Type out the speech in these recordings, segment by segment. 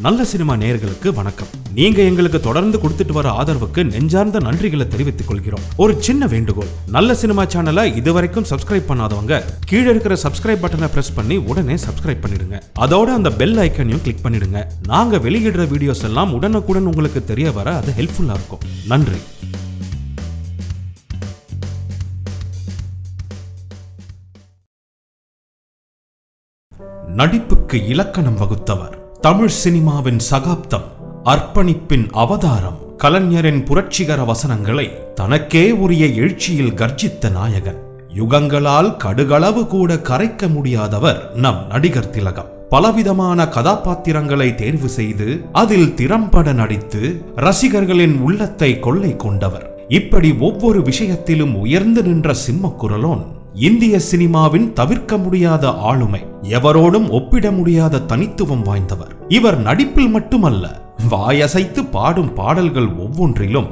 நல்ல சினிமா நேயர்களுக்கு வணக்கம். நீங்க எங்களுக்கு தொடர்ந்து கொடுத்துட்டு வர ஆதரவுக்கு நெஞ்சார்ந்த நன்றிகளை தெரிவித்துக் கொள்கிறோம். ஒரு சின்ன வேண்டுகோள், நல்ல சினிமா சேனலை இதுவரைக்கும் சப்ஸ்கிரைப் பண்ணாதவங்க கீழே இருக்கிற சப்ஸ்கிரைப் பட்டனை பிரஸ் பண்ணி உடனே சப்ஸ்கிரைப் பண்ணிடுங்க. அதோட அந்த பெல் ஐக்கனையும் கிளிக் பண்ணிடுங்க. நாங்க வெளியிடுற வீடியோஸ் எல்லாம் உடனுக்குடன் உங்களுக்கு தெரிய வர அது ஹெல்ப்ஃபுல்லா இருக்கும். நன்றி. நடிப்புக்கு இலக்கணம் வகுத்தவர், தமிழ் சினிமாவின் சகாப்தம், அர்ப்பணிப்பின் அவதாரம், கலைஞரின் புரட்சிகர வசனங்களை தனக்கே உரிய எழுச்சியில் கர்ஜித்த நாயகன், யுகங்களால் கடுகளவு கூட கரைக்க முடியாதவர் நம் நடிகர் திலகம். பலவிதமான கதாபாத்திரங்களை தேர்வு செய்து அதில் திறம்பட நடித்து ரசிகர்களின் உள்ளத்தை கொள்ளை கொண்டவர். இப்படி ஒவ்வொரு விஷயத்திலும் உயர்ந்து நின்ற சிம்மக்குரலோன், இந்திய சினிமாவின் தவிர்க்க முடியாத ஆளுமை, எவரோடும் ஒப்பிட முடியாத தனித்துவம் வாய்ந்தவர். இவர் நடிப்பில் மட்டுமல்ல, வாயசைத்து பாடும் பாடல்கள் ஒவ்வொன்றிலும்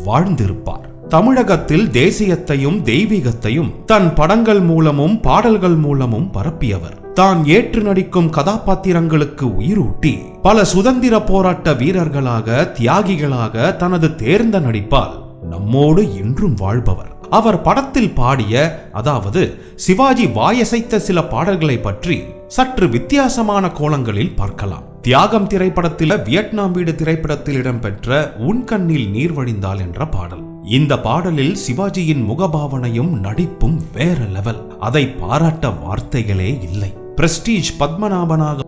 வாழ்ந்திருப்பார். தமிழகத்தில் தேசியத்தையும் தெய்வீகத்தையும் தன் படங்கள் மூலமும் பாடல்கள் மூலமும் பரப்பியவர். தான் ஏற்று நடிக்கும் கதாபாத்திரங்களுக்கு உயிரூட்டி பல சுதந்திர போராட்ட வீரர்களாக, தியாகிகளாக தனது தேர்ந்த நடிப்பால் நம்மோடு இன்றும் வாழ்பவர். அவர் படத்தில் பாடிய, அதாவது சிவாஜி வாயசைத்த சில பாடல்களை பற்றி சற்று வித்தியாசமான கோணங்களில் பார்க்கலாம். தியாகம் திரைப்படத்தில் வியட்நாம் வீடு திரைப்படத்தில் இடம்பெற்ற உன் கண்ணில் நீர் வழிந்தால் என்ற பாடல். இந்த பாடலில் சிவாஜியின் முகபாவனையும் நடிப்பும் வேற லெவல். அதை பாராட்ட வார்த்தைகளே இல்லை. பிரஸ்டீஜ் பத்மநாபனாக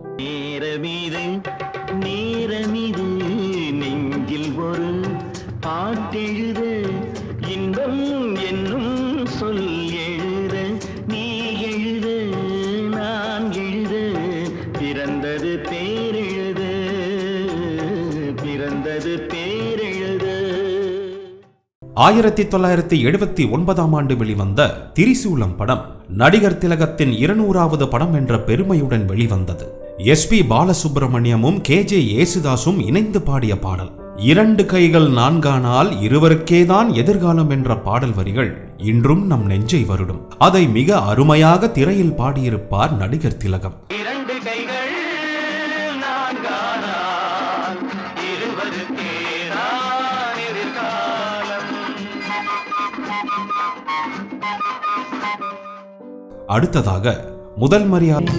பிறந்தது பேரெழுது, பிறந்தது பேரெழுது. 1979ஆம் ஆண்டு வெளிவந்த திரிசூலம் படம் நடிகர் திலகத்தின் 200வது படம் என்ற பெருமையுடன் வெளிவந்தது. SP பாலசுப்ரமணியமும் KJ யேசுதாசும் இணைந்து பாடிய பாடல். 2 கைகள் நான்கானால் இருவருக்கேதான் எதிர்காலம் என்ற பாடல் வரிகள் இன்றும் நம் நெஞ்சை வருடும். அதை மிக அருமையாக திரையில் பாடியிருப்பார் நடிகர் திலகம். அடுத்ததாக முதல் மரியாதை.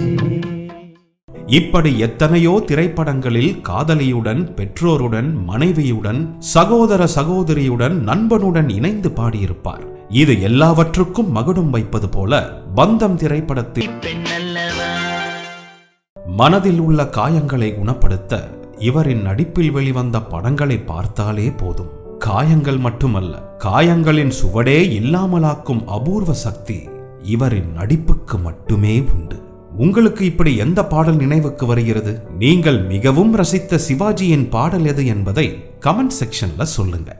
இப்படி எத்தனையோ திரைப்படங்களில் காதலியுடன், பெற்றோருடன், மனைவியுடன், சகோதர சகோதரியுடன், நண்பனுடன் இணைந்து பாடியிருப்பார். இது எல்லாவற்றுக்கும் மகுடம் வைப்பது போல பந்தம் திரைப்படத்தில் மனதில் உள்ள காயங்களை குணப்படுத்த இவரின் நடிப்பில் வெளிவந்த படங்களை பார்த்தாலே போதும். காயங்கள் மட்டுமல்ல, காயங்களின் சுவடே இல்லாமலாக்கும் அபூர்வ சக்தி இவரின் நடிப்புக்கு மட்டுமே உண்டு. உங்களுக்கு இப்படி எந்த பாடல் நினைவுக்கு வருகிறது? நீங்கள் மிகவும் ரசித்த சிவாஜியின் பாடல் எது என்பதை கமெண்ட் செக்ஷன்ல சொல்லுங்க.